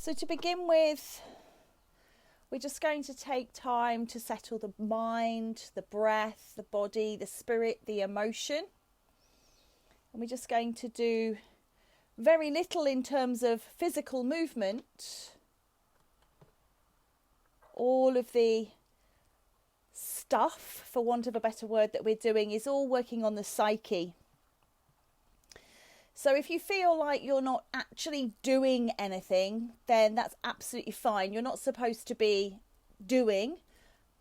So to begin with, we're just going to take time to settle the mind, the breath, the body, the spirit, the emotion. And we're just going to do very little in terms of physical movement. All of the stuff, for want of a better word, that we're doing is all working on the psyche. So if you feel like you're not actually doing anything, then that's absolutely fine. You're not supposed to be doing,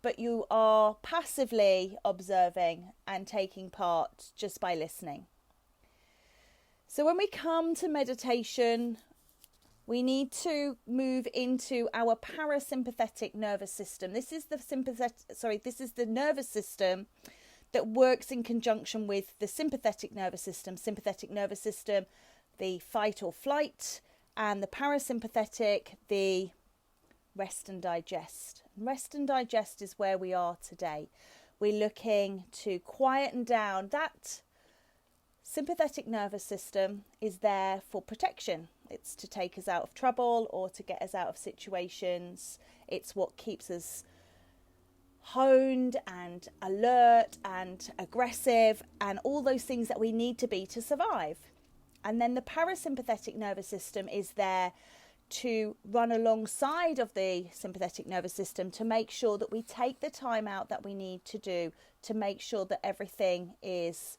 but you are passively observing and taking part just by listening. So when we come to meditation, we need to move into our parasympathetic nervous system. This is the nervous system that works in conjunction with the sympathetic nervous system. Sympathetic nervous system, the fight or flight, and the parasympathetic, the rest and digest. Rest and digest is where we are today. We're looking to quieten down. That sympathetic nervous system is there for protection. It's to take us out of trouble or to get us out of situations. It's what keeps us honed and alert and aggressive and all those things that we need to be to survive. And then the parasympathetic nervous system is there to run alongside of the sympathetic nervous system to make sure that we take the time out that we need to do to make sure that everything is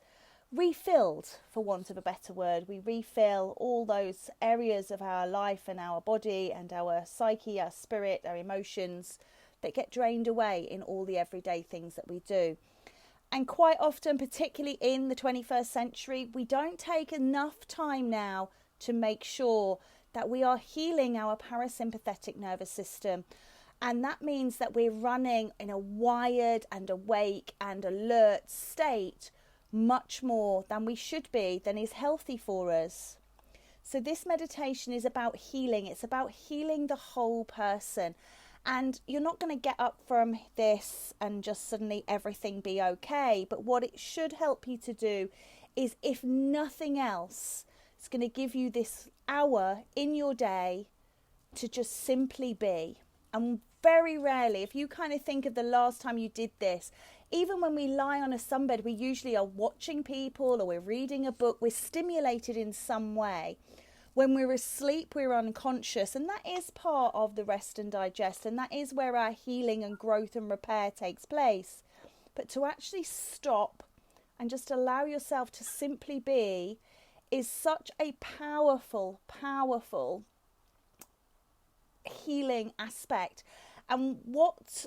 refilled, for want of a better word. We refill all those areas of our life and our body and our psyche, our spirit, our emotions that get drained away in all the everyday things that we do. And quite often, particularly in the 21st century, we don't take enough time now to make sure that we are healing our parasympathetic nervous system. And that means that we're running in a wired and awake and alert state much more than we should be, than is healthy for us. So this meditation is about healing. It's about healing the whole person. And you're not going to get up from this and just suddenly everything be okay. But what it should help you to do is, if nothing else, it's going to give you this hour in your day to just simply be. And very rarely, if you kind of think of the last time you did this, even when we lie on a sunbed, we usually are watching people or we're reading a book. We're stimulated in some way. When we're asleep, we're unconscious, and that is part of the rest and digest, and that is where our healing and growth and repair takes place. But to actually stop and just allow yourself to simply be is such a powerful, powerful healing aspect. And what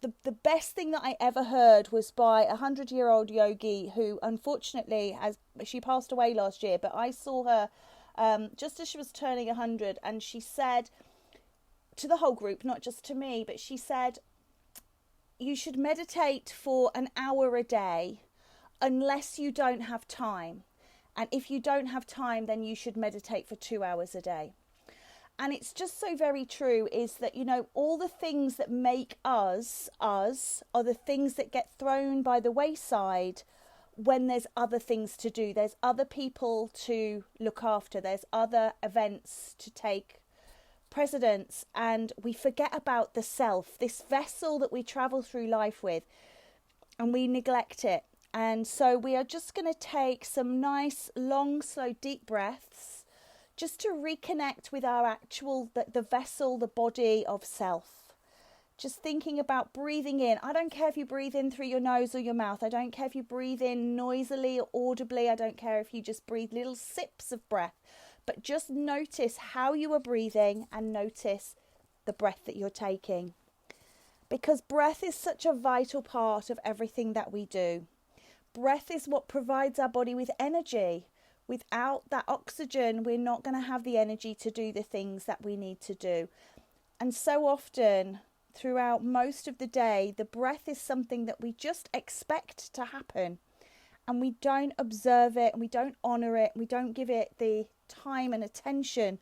the best thing that I ever heard was by a 100-year-old yogi who unfortunately she passed away last year, but I saw her just as she was turning 100, and she said to the whole group, not just to me, but she said, you should meditate for an hour a day unless you don't have time. And if you don't have time, then you should meditate for 2 hours a day. And it's just so very true, is that, you know, all the things that make us are the things that get thrown by the wayside when there's other things to do. There's other people to look after. There's other events to take precedence. And we forget about the self, this vessel that we travel through life with, and we neglect it. And so we are just going to take some nice, long, slow, deep breaths just to reconnect with our actual, the vessel, the body of self. Just thinking about breathing in. I don't care if you breathe in through your nose or your mouth. I don't care if you breathe in noisily or audibly. I don't care if you just breathe little sips of breath. But just notice how you are breathing and notice the breath that you're taking. Because breath is such a vital part of everything that we do. Breath is what provides our body with energy. Without that oxygen, we're not going to have the energy to do the things that we need to do. And so often, throughout most of the day, the breath is something that we just expect to happen. And we don't observe it, and we don't honour it, and we don't give it the time and attention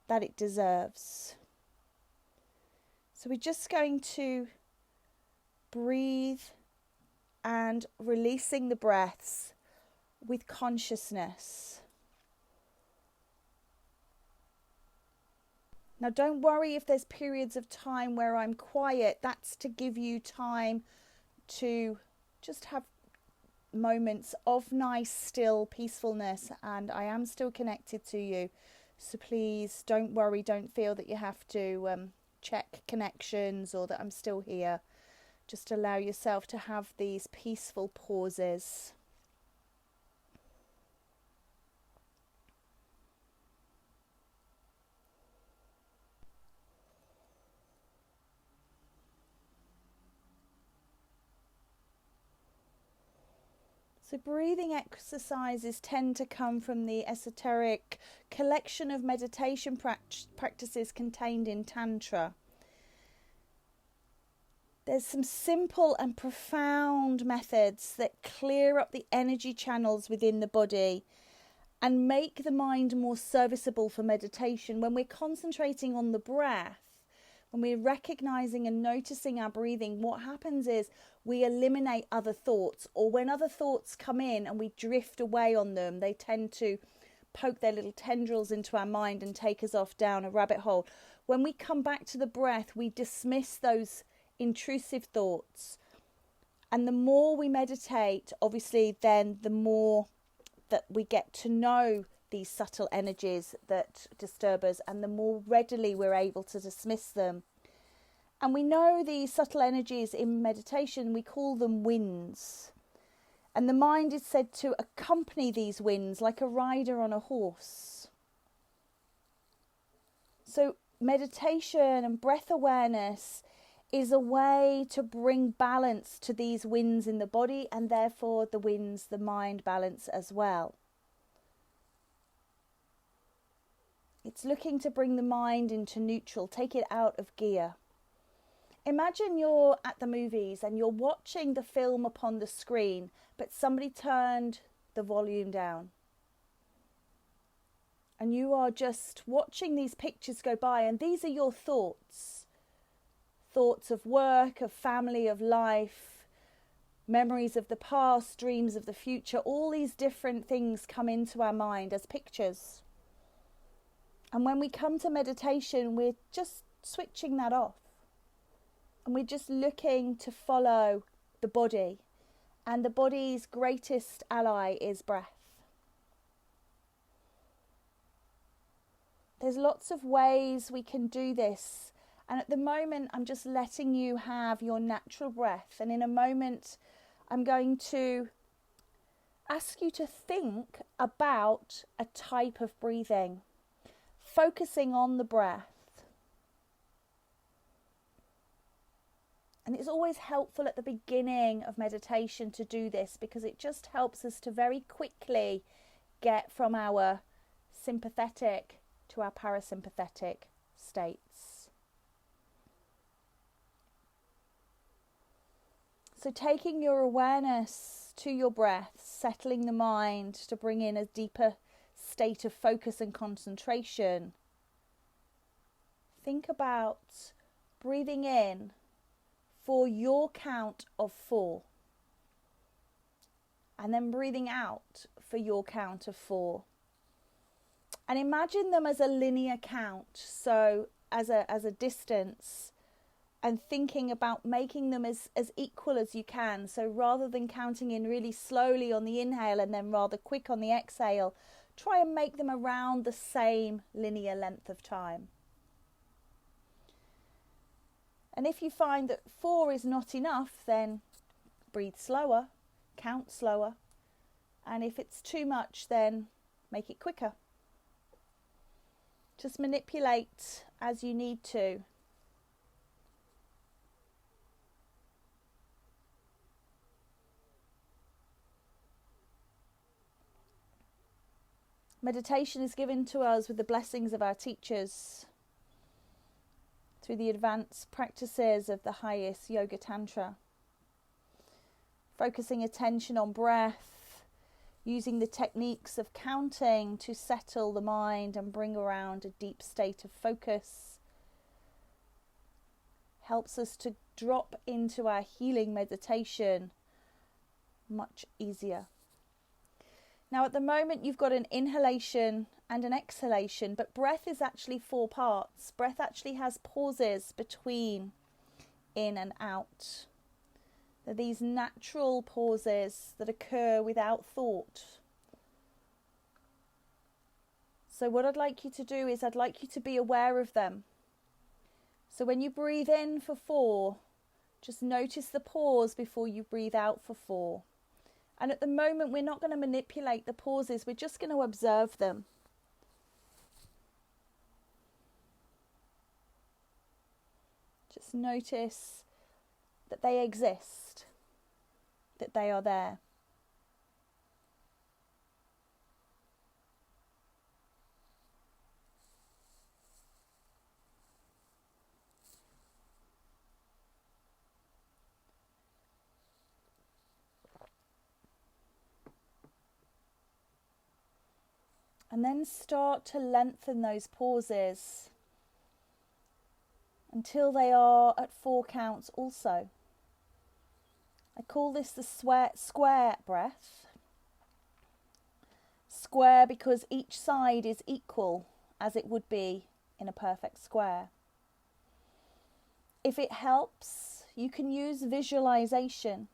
that it deserves. So we're just going to breathe and releasing the breaths with consciousness. Now, don't worry if there's periods of time where I'm quiet. That's to give you time to just have moments of nice, still peacefulness, and I am still connected to you. So please don't worry, don't feel that you have to check connections or that I'm still here. Just allow yourself to have these peaceful pauses. So breathing exercises tend to come from the esoteric collection of meditation practices contained in Tantra. There's some simple and profound methods that clear up the energy channels within the body and make the mind more serviceable for meditation. When we're concentrating on the breath, when we're recognizing and noticing our breathing, what happens is we eliminate other thoughts, or when other thoughts come in and we drift away on them, they tend to poke their little tendrils into our mind and take us off down a rabbit hole. When we come back to the breath, we dismiss those intrusive thoughts. And the more we meditate, obviously, then the more that we get to know these subtle energies that disturb us, and the more readily we're able to dismiss them. And we know these subtle energies in meditation, we call them winds. And the mind is said to accompany these winds like a rider on a horse. So meditation and breath awareness is a way to bring balance to these winds in the body, and therefore the winds, the mind balance as well. It's looking to bring the mind into neutral, take it out of gear. Imagine you're at the movies and you're watching the film upon the screen, but somebody turned the volume down. And you are just watching these pictures go by, and these are your thoughts. Thoughts of work, of family, of life, memories of the past, dreams of the future. All these different things come into our mind as pictures. And when we come to meditation, we're just switching that off. And we're just looking to follow the body. And the body's greatest ally is breath. There's lots of ways we can do this. And at the moment, I'm just letting you have your natural breath. And in a moment, I'm going to ask you to think about a type of breathing, focusing on the breath. And it's always helpful at the beginning of meditation to do this, because it just helps us to very quickly get from our sympathetic to our parasympathetic states. So taking your awareness to your breath, settling the mind to bring in a deeper state of focus and concentration. Think about breathing in for your count of 4. And then breathing out for your count of 4. And imagine them as a linear count, so as a distance, and thinking about making them as equal as you can. So rather than counting in really slowly on the inhale and then rather quick on the exhale, try and make them around the same linear length of time. And if you find that 4 is not enough, then breathe slower, count slower. And if it's too much, then make it quicker. Just manipulate as you need to. Meditation is given to us with the blessings of our teachers through the advanced practices of the highest Yoga Tantra. Focusing attention on breath, using the techniques of counting to settle the mind and bring around a deep state of focus, helps us to drop into our healing meditation much easier. Now at the moment you've got an inhalation and an exhalation, but breath is actually 4 parts. Breath actually has pauses between in and out. They're these natural pauses that occur without thought. So what I'd like you to do is I'd like you to be aware of them. So when you breathe in for 4, just notice the pause before you breathe out for 4. And at the moment, we're not going to manipulate the pauses. We're just going to observe them. Just notice that they exist, that they are there. And then start to lengthen those pauses until they are at 4 counts also. I call this the square breath. Square because each side is equal as it would be in a perfect square. If it helps, you can use visualization.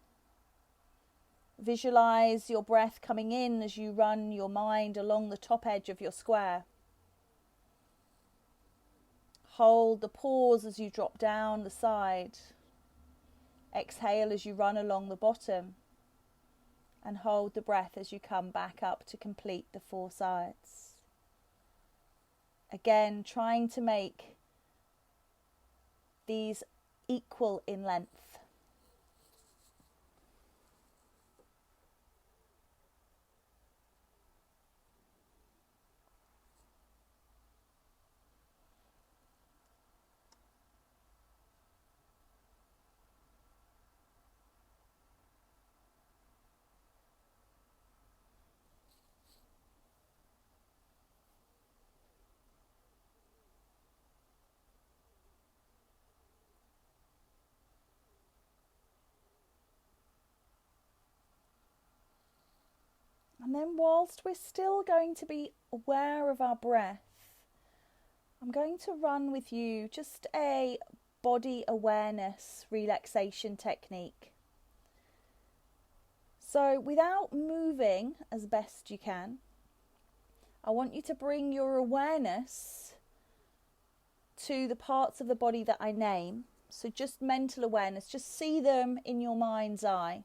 Visualize your breath coming in as you run your mind along the top edge of your square. Hold the pause as you drop down the side. Exhale as you run along the bottom. And hold the breath as you come back up to complete the 4 sides. Again, trying to make these equal in length. And then whilst we're still going to be aware of our breath, I'm going to run with you just a body awareness relaxation technique. So without moving as best you can, I want you to bring your awareness to the parts of the body that I name. So just mental awareness, just see them in your mind's eye.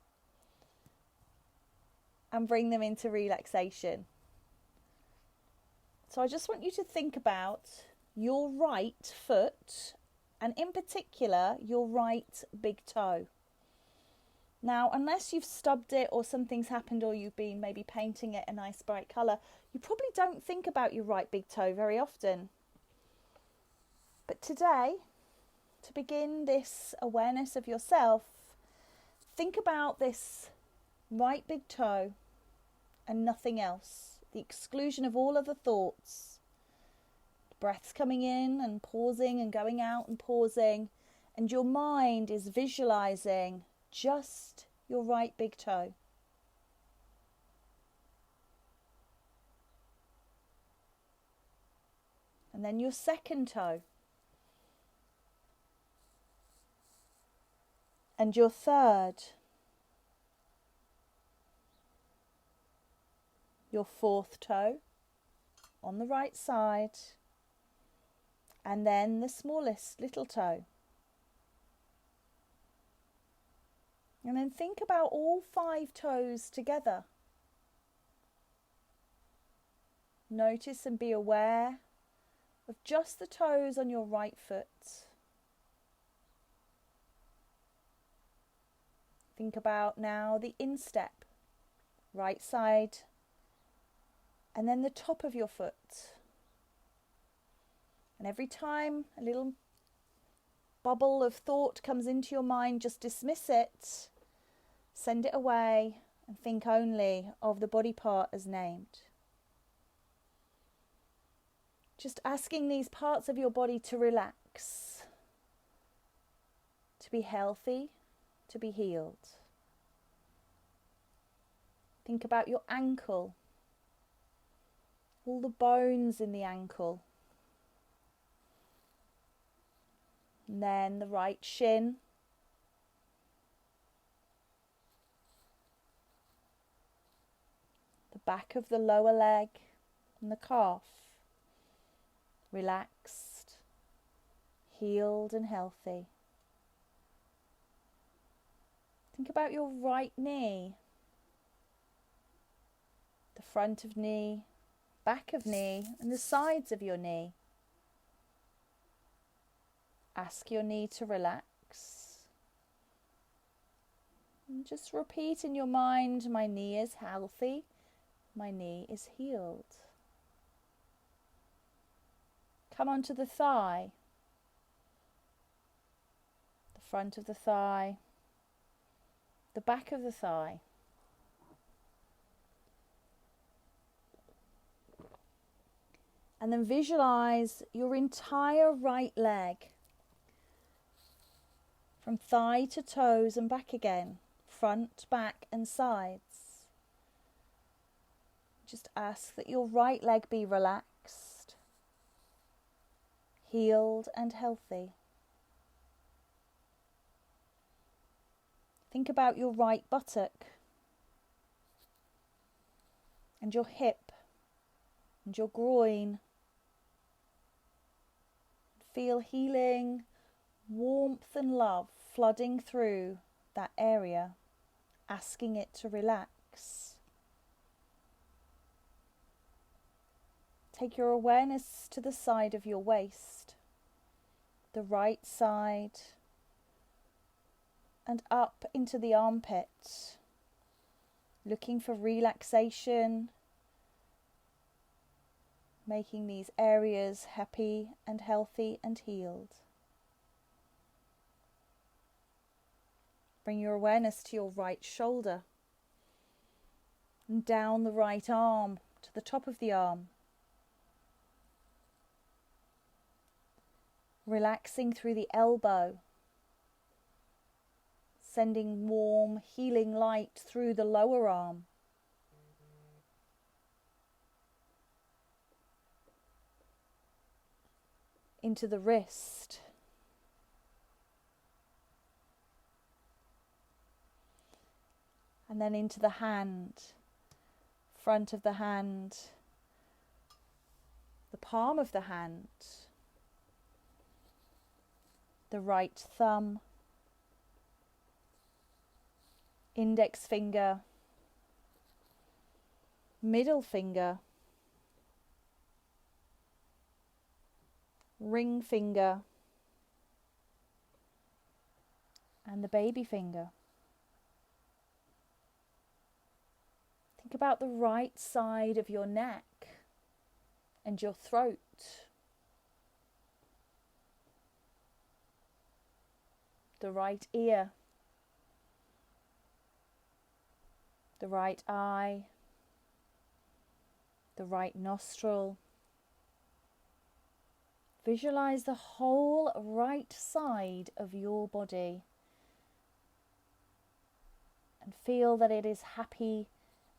And bring them into relaxation. So I just want you to think about your right foot, and in particular your right big toe. Now, unless you've stubbed it or something's happened or you've been maybe painting it a nice bright colour, you probably don't think about your right big toe very often. But today, to begin this awareness of yourself, think about this right big toe and nothing else, the exclusion of all other thoughts. The breath's coming in and pausing and going out and pausing, and your mind is visualizing just your right big toe. And then your second toe. And your third. Your fourth toe on the right side, and then the smallest little toe. And then think about all 5 toes together. Notice and be aware of just the toes on your right foot. Think about now the instep, right side, and then the top of your foot. And every time a little bubble of thought comes into your mind, just dismiss it, send it away, and think only of the body part as named. Just asking these parts of your body to relax, to be healthy, to be healed. Think about your ankle, all the bones in the ankle. And then the right shin. The back of the lower leg and the calf. Relaxed, healed and healthy. Think about your right knee. The front of knee, back of knee and the sides of your knee. Ask your knee to relax. And just repeat in your mind, my knee is healthy, my knee is healed. Come onto the thigh, the front of the thigh, the back of the thigh. And then visualize your entire right leg from thigh to toes and back again, front, back and sides. Just ask that your right leg be relaxed, healed and healthy. Think about your right buttock and your hip and your groin. Feel healing, warmth and love flooding through that area, asking it to relax. Take your awareness to the side of your waist, the right side, and up into the armpit, looking for relaxation, making these areas happy and healthy and healed. Bring your awareness to your right shoulder and down the right arm to the top of the arm. Relaxing through the elbow, sending warm, healing light through the lower arm. Into the wrist. And then into the hand, front of the hand, the palm of the hand, the right thumb, index finger, middle finger, ring finger, and the baby finger. Think about the right side of your neck and your throat. The right ear, the right eye, the right nostril. Visualize the whole right side of your body and feel that it is happy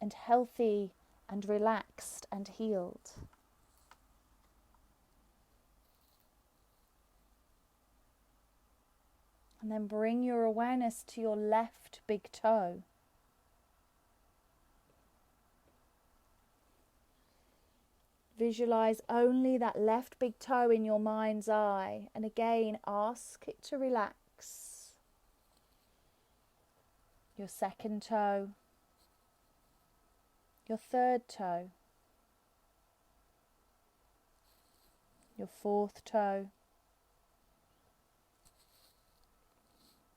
and healthy and relaxed and healed. And then bring your awareness to your left big toe. Visualize only that left big toe in your mind's eye, and again ask it to relax. Your second toe, your third toe, your fourth toe,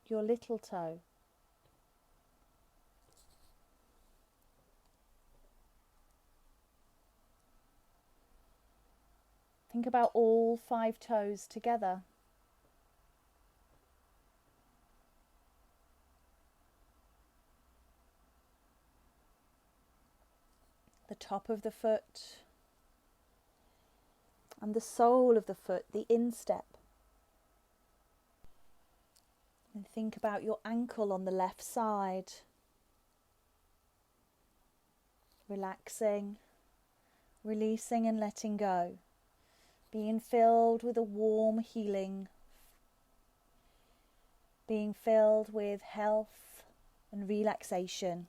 your little toe. Think about all 5 toes together. The top of the foot and the sole of the foot, the instep. And think about your ankle on the left side. Relaxing, releasing and letting go, being filled with a warm healing, being filled with health and relaxation.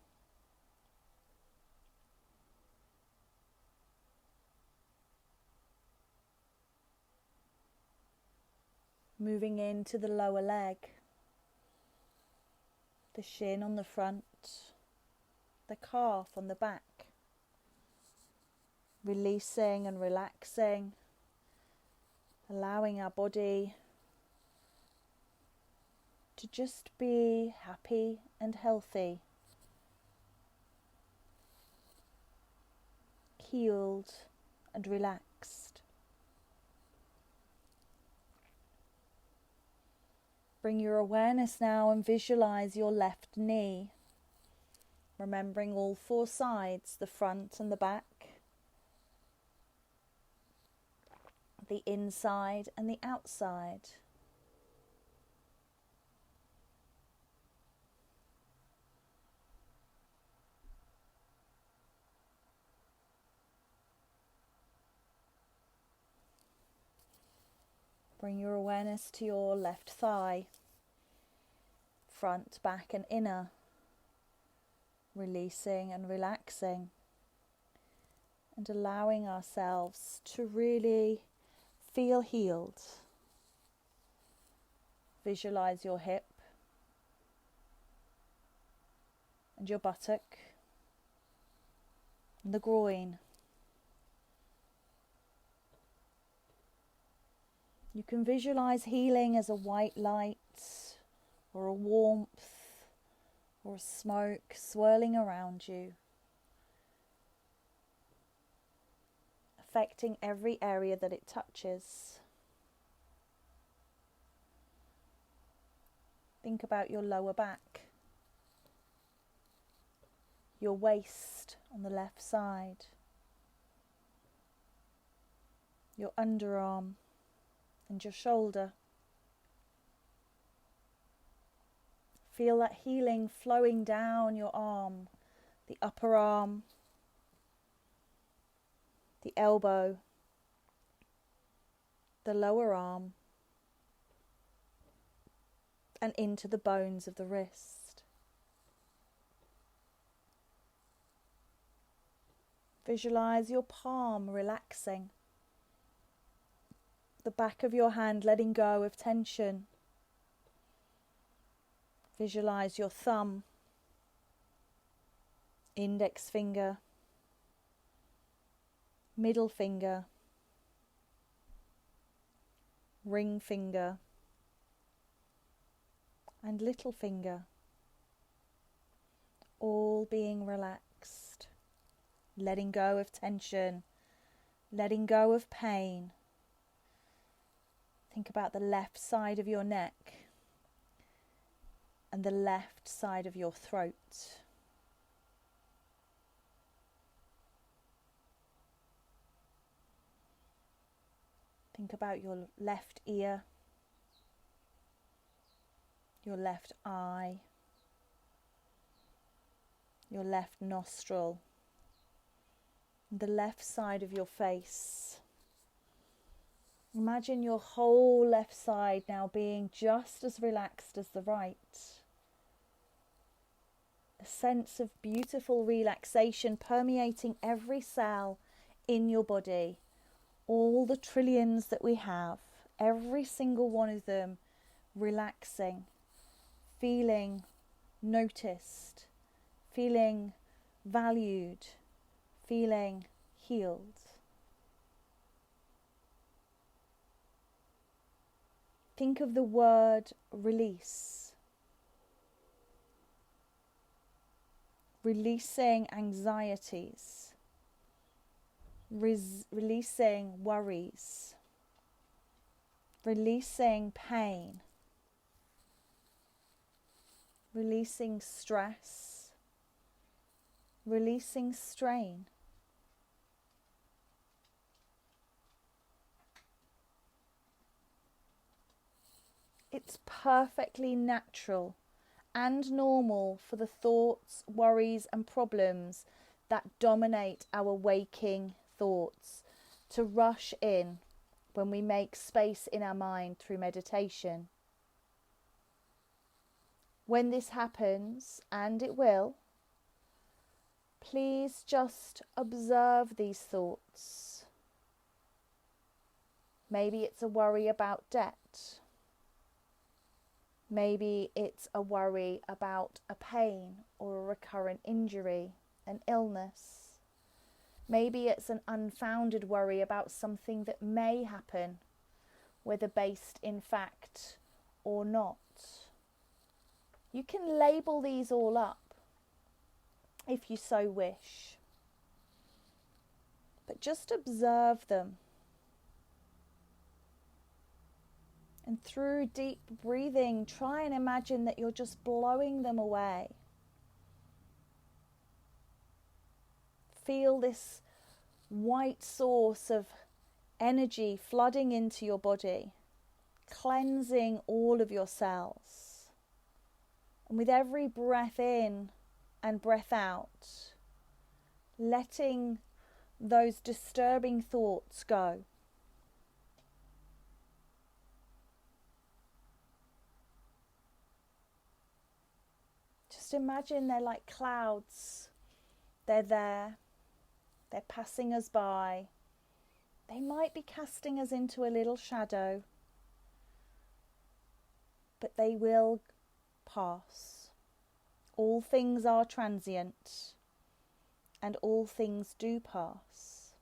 Moving into the lower leg, the shin on the front, the calf on the back. Releasing and relaxing, allowing our body to just be happy and healthy, healed and relaxed. Bring your awareness now and visualize your left knee, remembering all four sides, the front and the back, the inside and the outside. Bring your awareness to your left thigh, front, back and inner, releasing and relaxing, and allowing ourselves to really feel healed. Visualize your hip and your buttock and the groin. You can visualize healing as a white light or a warmth or a smoke swirling around you, affecting every area that it touches. Think about your lower back, your waist on the left side, your underarm and your shoulder. Feel that healing flowing down your arm, the upper arm, the elbow, the lower arm, and into the bones of the wrist. Visualize your palm relaxing, the back of your hand letting go of tension. Visualize your thumb, index finger, middle finger, ring finger, and little finger, all being relaxed, letting go of tension, letting go of pain. Think about the left side of your neck and the left side of your throat. Think about your left ear, your left eye, your left nostril, and the left side of your face. Imagine your whole left side now being just as relaxed as the right. A sense of beautiful relaxation permeating every cell in your body. All the trillions that we have, every single one of them relaxing, feeling noticed, feeling valued, feeling healed. Think of the word release. Releasing anxieties, releasing worries, releasing pain, releasing stress, releasing strain. It's perfectly natural and normal for the thoughts, worries and problems that dominate our waking thoughts to rush in when we make space in our mind through meditation. When this happens, and it will, please just observe these thoughts. Maybe it's a worry about debt. Maybe it's a worry about a pain or a recurrent injury, an illness. Maybe it's an unfounded worry about something that may happen, whether based in fact or not. You can label these all up if you so wish, but just observe them. And through deep breathing, try and imagine that you're just blowing them away. Feel this white source of energy flooding into your body, cleansing all of your cells. And with every breath in and breath out, letting those disturbing thoughts go. Just imagine they're like clouds. They're there. They're passing us by. They might be casting us into a little shadow, but they will pass. All things are transient, and all things do pass.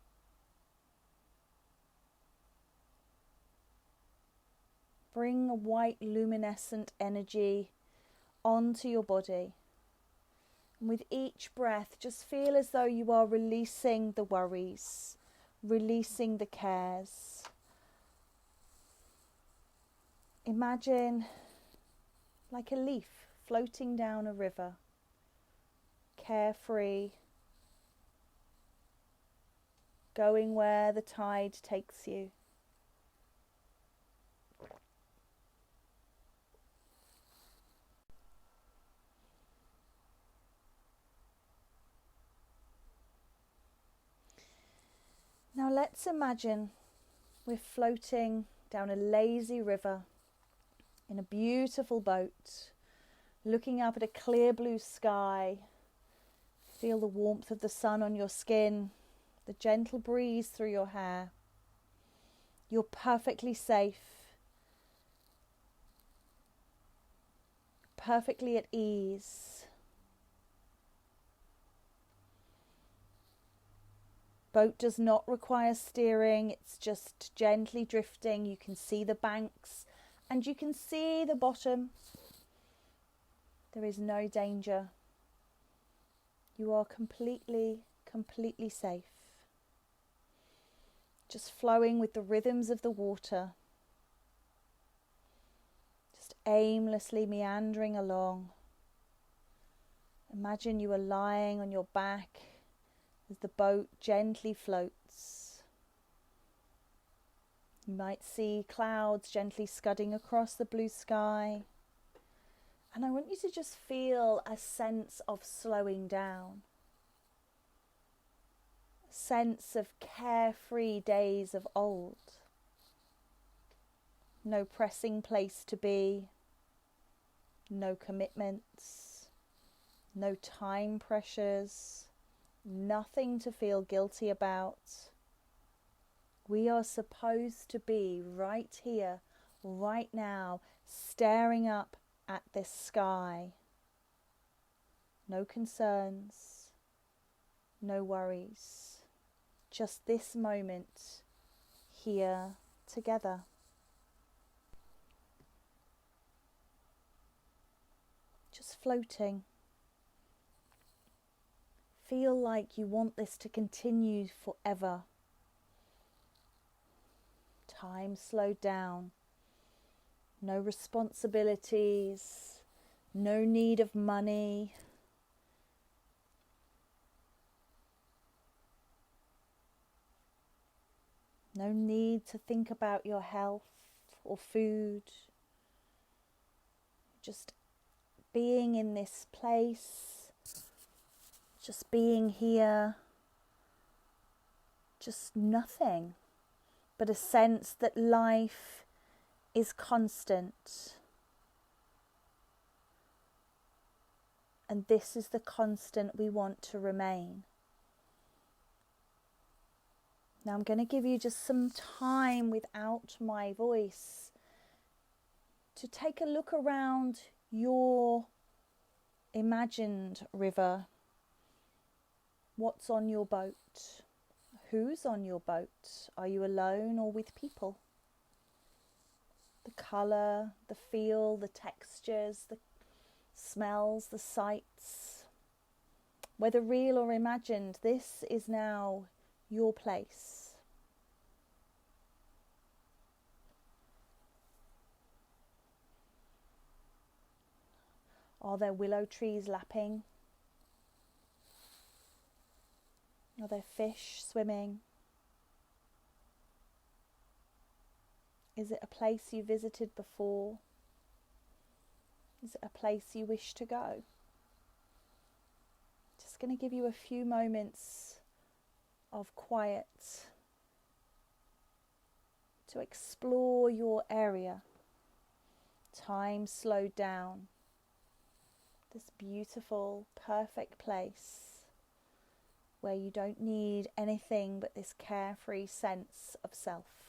Bring a white luminescent energy onto your body. And with each breath, just feel as though you are releasing the worries, releasing the cares. Imagine like a leaf floating down a river, carefree, going where the tide takes you. Now let's imagine we're floating down a lazy river in a beautiful boat, looking up at a clear blue sky. Feel the warmth of the sun on your skin, the gentle breeze through your hair. You're perfectly safe, perfectly at ease. Boat does not require steering, it's just gently drifting. You can see the banks and you can see the bottom. There is no danger. You are completely safe. Just flowing with the rhythms of the water. Just aimlessly meandering along. Imagine you are lying on your back as the boat gently floats. You might see clouds gently scudding across the blue sky. And I want you to just feel a sense of slowing down. A sense of carefree days of old. No pressing place to be. No commitments. No time pressures. Nothing to feel guilty about. We are supposed to be right here, right now, staring up at this sky. No concerns, no worries. Just this moment here together. Just floating. Feel like you want this to continue forever. Time slowed down. No responsibilities. No need of money. No need to think about your health or food. Just being in this place. Just being here, just nothing, but a sense that life is constant. And this is the constant we want to remain. Now I'm going to give you just some time without my voice to take a look around your imagined river. What's on your boat? Who's on your boat? Are you alone or with people? The colour, the feel, the textures, the smells, the sights. Whether real or imagined, this is now your place. Are there willow trees lapping? Are there fish swimming? Is it a place you visited before? Is it a place you wish to go? Just going to give you a few moments of quiet to explore your area. Time slowed down. This beautiful, perfect place where you don't need anything but this carefree sense of self.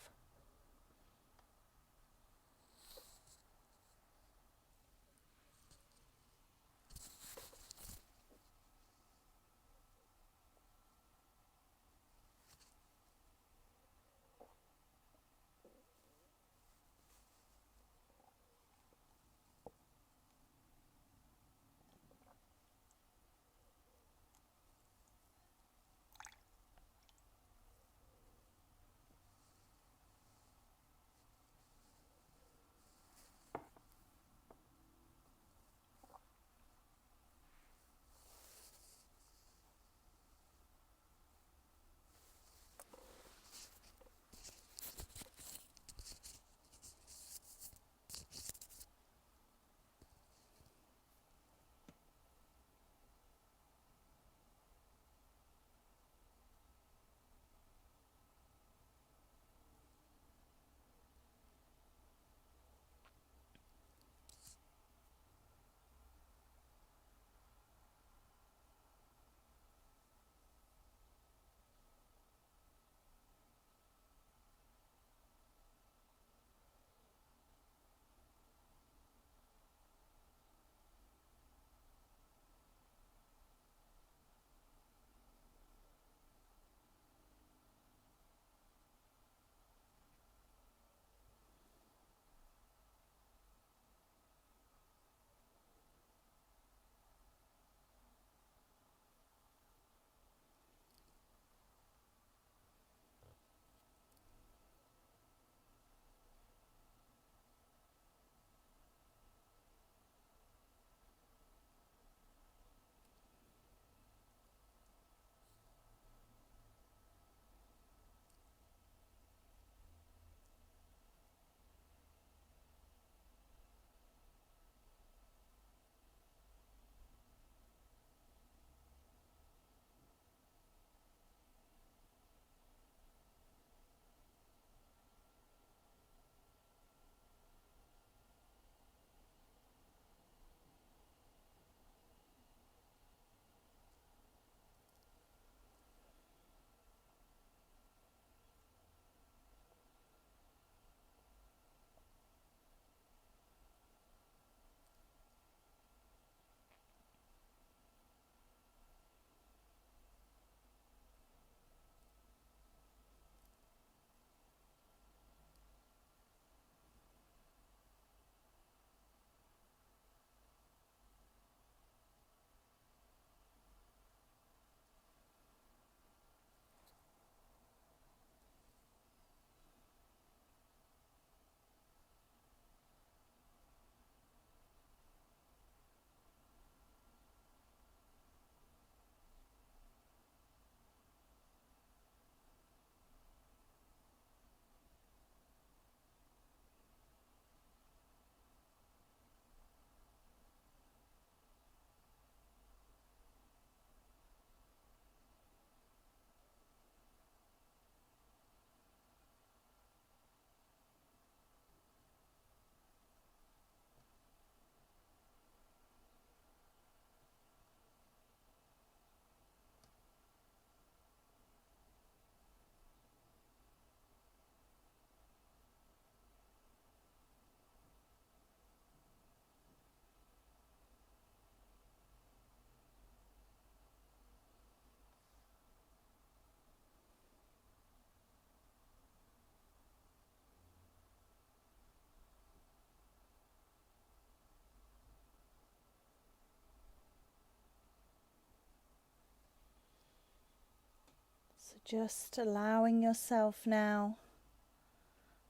Just allowing yourself now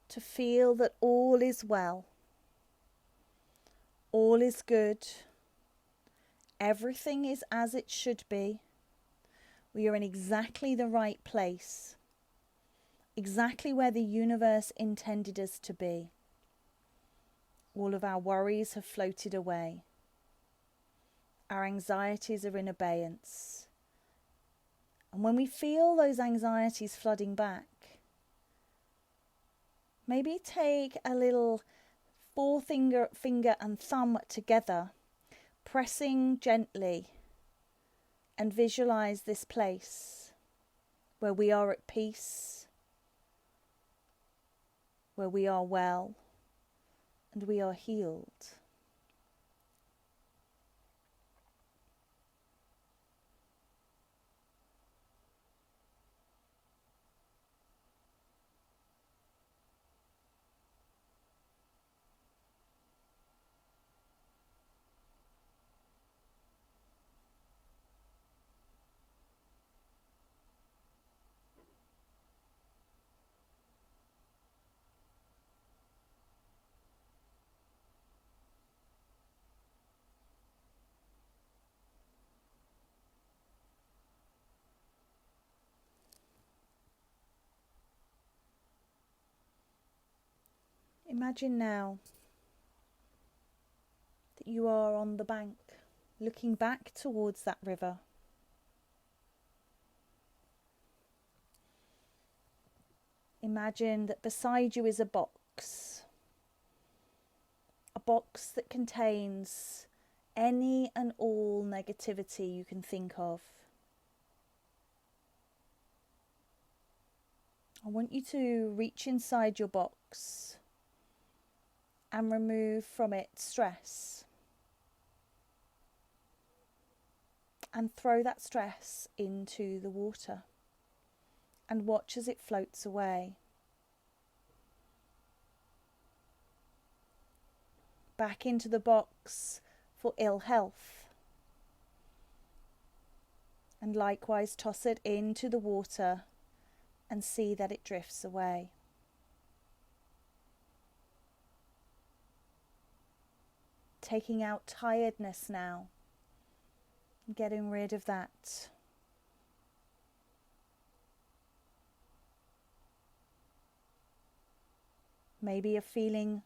to feel that all is well, all is good, everything is as it should be. We are in exactly the right place, exactly where the universe intended us to be. All of our worries have floated away. Our anxieties are in abeyance. And when we feel those anxieties flooding back, maybe take a little finger and thumb together, pressing gently, and visualize this place where we are at peace, where we are well, and we are healed. Imagine now that you are on the bank, looking back towards that river. Imagine that beside you is a box that contains any and all negativity you can think of. I want you to reach inside your box and remove from it stress. And throw that stress into the water and watch as it floats away. Back into the box for ill health. And likewise toss it into the water and see that it drifts away. Taking out tiredness now. Getting rid of that. Maybe a feeling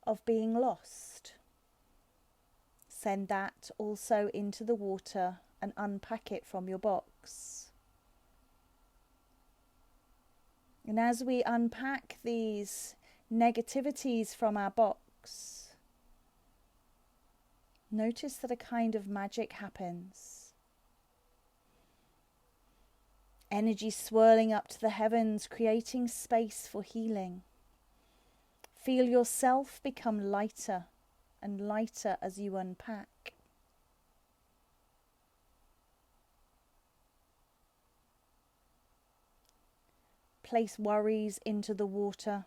of being lost. Send that also into the water and unpack it from your box. And as we unpack these negativities from our box, notice that a kind of magic happens. Energy swirling up to the heavens, creating space for healing. Feel yourself become lighter and lighter as you unpack. Place worries into the water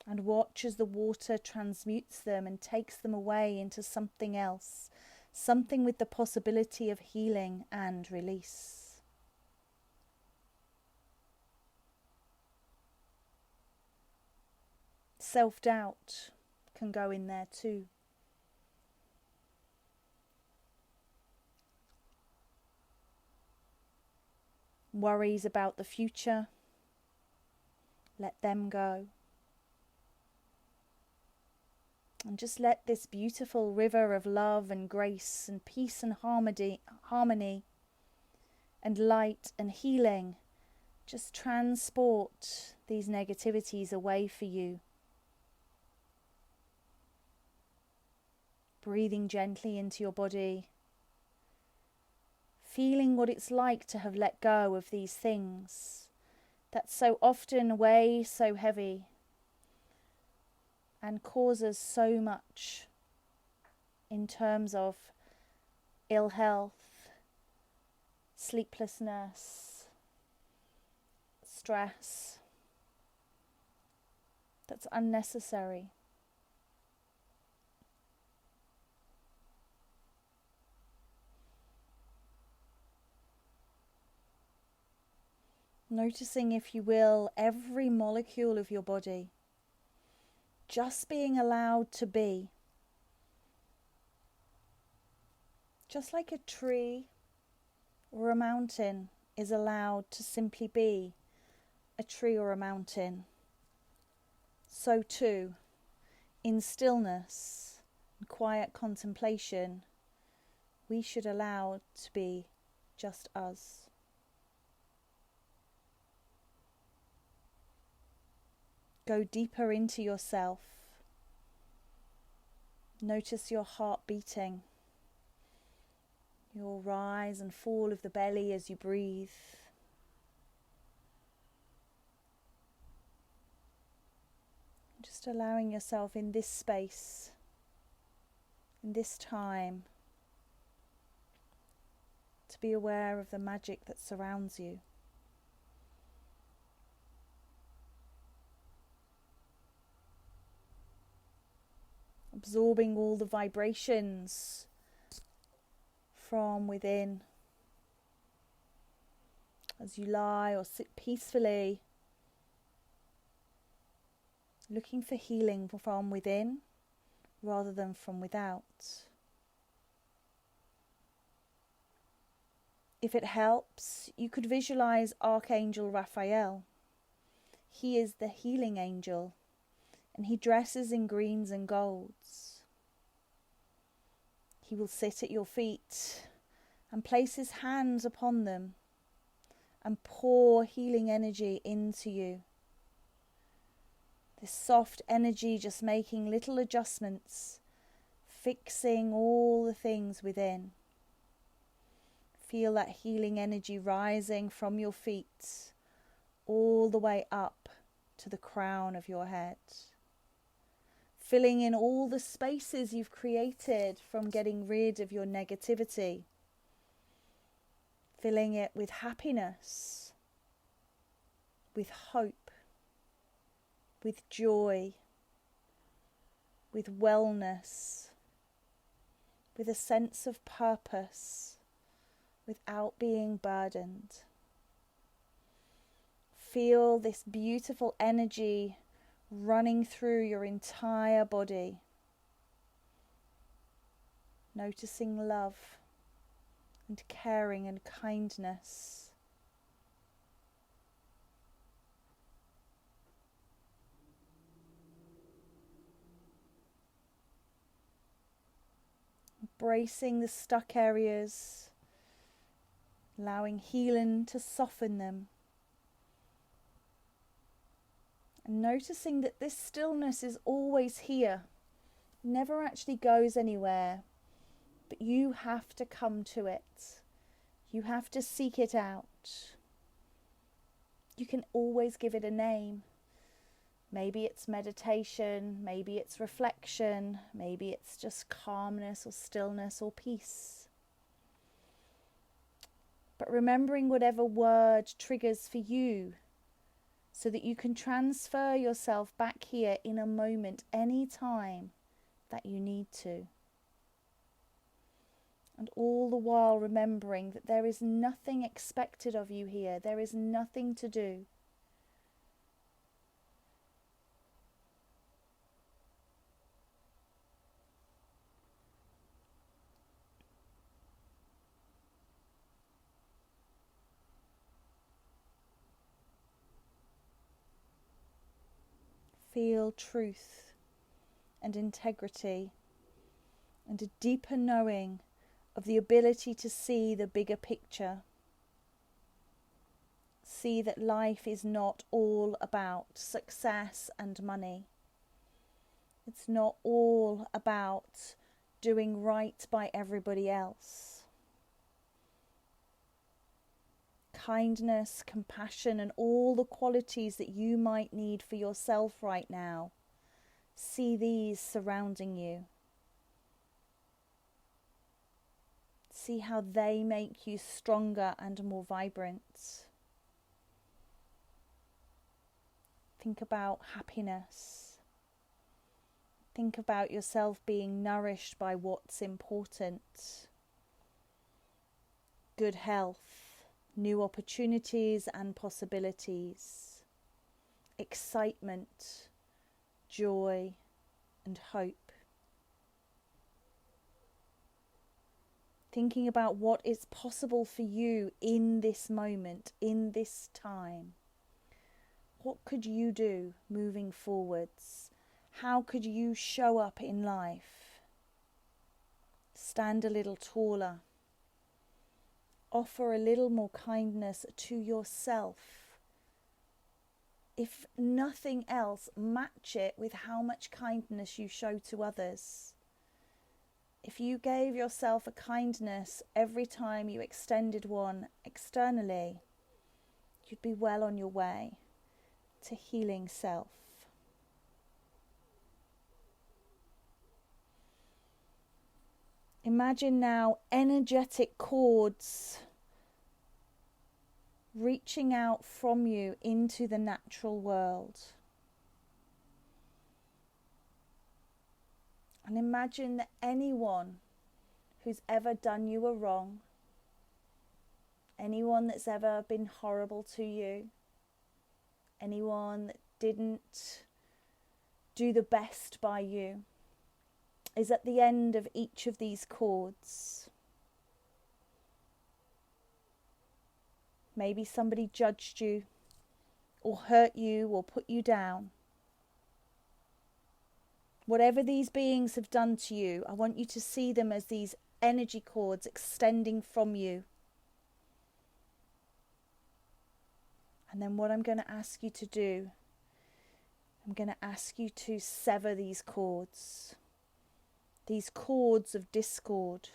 and watch as the water transmutes them and takes them away into something else, something with the possibility of healing and release. Self-doubt can go in there too. Worries about the future, let them go. And just let this beautiful river of love and grace and peace and harmony and light and healing just transport these negativities away for you. Breathing gently into your body. Feeling what it's like to have let go of these things that so often weigh so heavy and cause us so much in terms of ill health, sleeplessness, stress, that's unnecessary. Noticing, if you will, every molecule of your body just being allowed to be. Just like a tree or a mountain is allowed to simply be a tree or a mountain, so too, in stillness and quiet contemplation, we should allow to be just us. Go deeper into yourself. Notice your heart beating, your rise and fall of the belly as you breathe. Just allowing yourself in this space, in this time, to be aware of the magic that surrounds you. Absorbing all the vibrations from within as you lie or sit peacefully, looking for healing from within rather than from without. If it helps, you could visualize Archangel Raphael. He is the healing angel, and he dresses in greens and golds. He will sit at your feet and place his hands upon them and pour healing energy into you. This soft energy just making little adjustments, fixing all the things within. Feel that healing energy rising from your feet all the way up to the crown of your head. Filling in all the spaces you've created from getting rid of your negativity. Filling it with happiness, with hope, with joy, with wellness, with a sense of purpose, without being burdened. Feel this beautiful energy running through your entire body. Noticing love and caring and kindness. Embracing the stuck areas, allowing healing to soften them. And noticing that this stillness is always here, never actually goes anywhere, but you have to come to it. You have to seek it out. You can always give it a name. Maybe it's meditation, maybe it's reflection, maybe it's just calmness or stillness or peace. But remembering whatever word triggers for you, so that you can transfer yourself back here in a moment, any time that you need to. And all the while remembering that there is nothing expected of you here. There is nothing to do. Feel truth and integrity and a deeper knowing of the ability to see the bigger picture. See that life is not all about success and money. It's not all about doing right by everybody else. Kindness, compassion, and all the qualities that you might need for yourself right now. See these surrounding you. See how they make you stronger and more vibrant. Think about happiness. Think about yourself being nourished by what's important. Good health, new opportunities and possibilities, excitement, joy, and hope. Thinking about what is possible for you in this moment, in this time. What could you do moving forwards? How could you show up in life? Stand a little taller. Offer a little more kindness to yourself. If nothing else, match it with how much kindness you show to others. If you gave yourself a kindness every time you extended one externally, you'd be well on your way to healing self. Imagine now energetic cords reaching out from you into the natural world. And imagine that anyone who's ever done you a wrong, anyone that's ever been horrible to you, anyone that didn't do the best by you, is at the end of each of these cords. Maybe somebody judged you, or hurt you, or put you down. Whatever these beings have done to you, I want you to see them as these energy cords extending from you. And then what I'm going to ask you to do, I'm going to ask you to sever these cords of discord.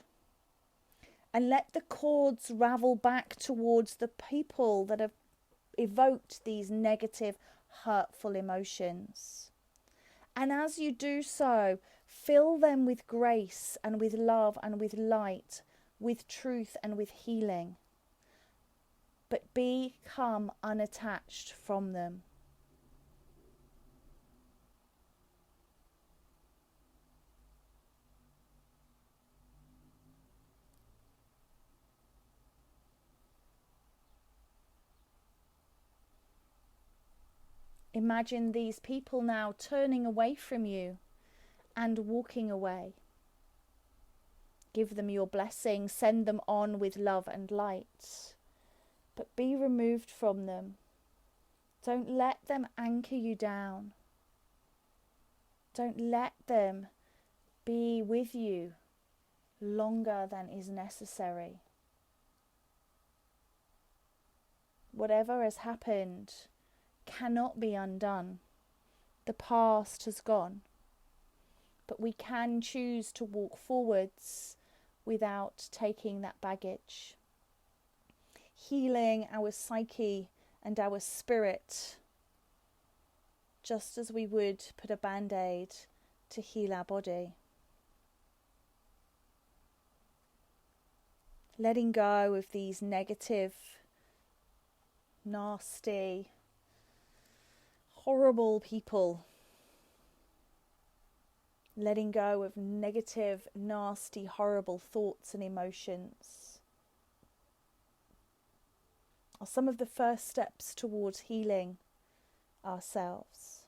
And let the cords ravel back towards the people that have evoked these negative, hurtful emotions. And as you do so, fill them with grace and with love and with light, with truth and with healing. But become unattached from them. Imagine these people now turning away from you and walking away. Give them your blessing, send them on with love and light, but be removed from them. Don't let them anchor you down. Don't let them be with you longer than is necessary. Whatever has happened cannot be undone. The past has gone. But we can choose to walk forwards without taking that baggage. Healing our psyche and our spirit, just as we would put a band-aid to heal our body. Letting go of these negative, nasty, horrible people. Letting go of negative, nasty, horrible thoughts and emotions are some of the first steps towards healing ourselves.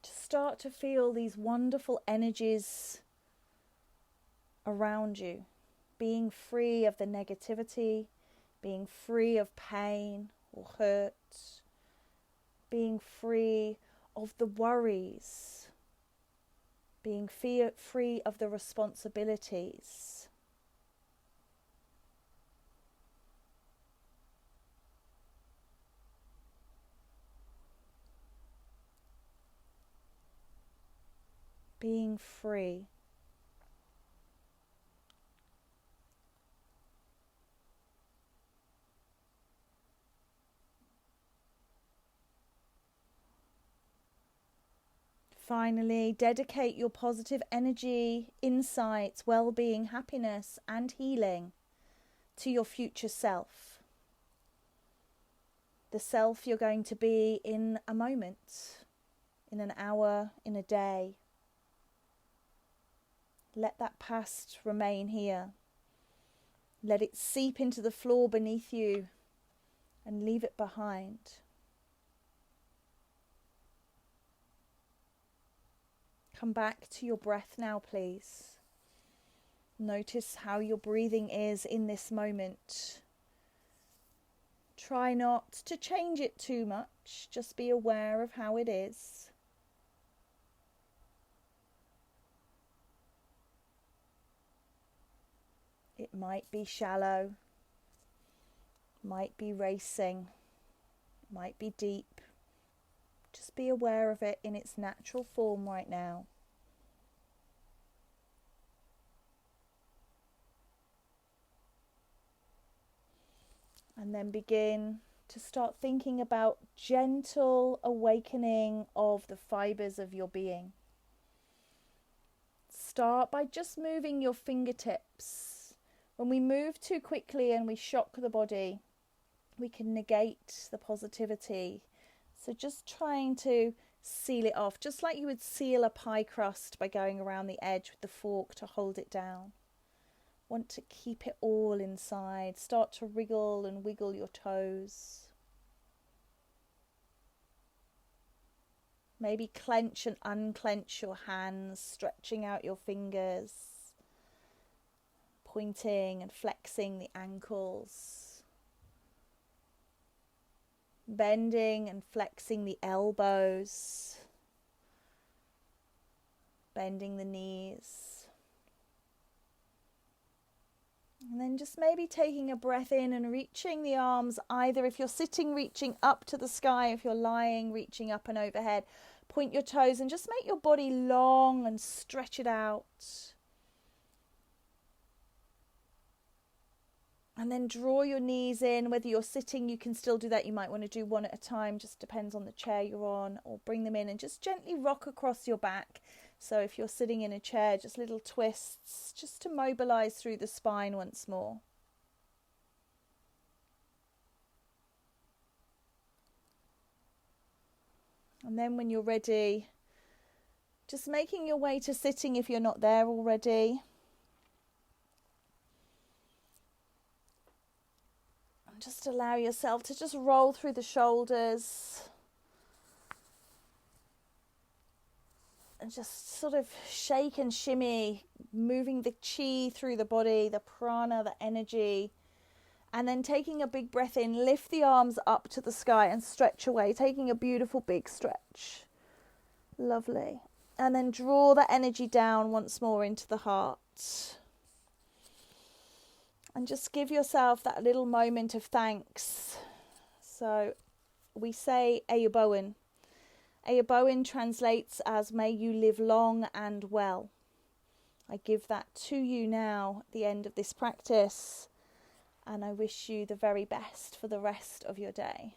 To start to feel these wonderful energies around you, being free of the negativity, being free of pain or hurt, being free of the worries, being free of the responsibilities. Being free. Finally, dedicate your positive energy, insights, well-being, happiness and healing to your future self. The self you're going to be in a moment, in an hour, in a day. Let that past remain here. Let it seep into the floor beneath you and leave it behind. Come back to your breath now, please. Notice how your breathing is in this moment. Try not to change it too much. Just be aware of how it is. It might be shallow, might be racing, might be deep. Just be aware of it in its natural form right now. And then begin to start thinking about gentle awakening of the fibers of your being. Start by just moving your fingertips. When we move too quickly and we shock the body, we can negate the positivity. So just trying to seal it off, just like you would seal a pie crust by going around the edge with the fork to hold it down. Want to keep it all inside. Start to wriggle and wiggle your toes. Maybe clench and unclench your hands, stretching out your fingers. Pointing and flexing the ankles, bending and flexing the elbows, bending the knees, and then just maybe taking a breath in and reaching the arms, either if you're sitting reaching up to the sky, if you're lying reaching up and overhead. Point your toes and just make your body long and stretch it out. And then draw your knees in. Whether you're sitting, you can still do that. You might want to do one at a time, just depends on the chair you're on, or bring them in and just gently rock across your back. So if you're sitting in a chair, just little twists, just to mobilize through the spine once more. And then when you're ready, just making your way to sitting if you're not there already. Just allow yourself to just roll through the shoulders and just sort of shake and shimmy, moving the chi through the body, the prana, the energy, and then taking a big breath in, lift the arms up to the sky and stretch away, taking a beautiful big stretch. Lovely. And then draw the energy down once more into the heart. And just give yourself that little moment of thanks. So we say Ayabowen. Ayabowen translates as may you live long and well. I give that to you now at the end of this practice. And I wish you the very best for the rest of your day.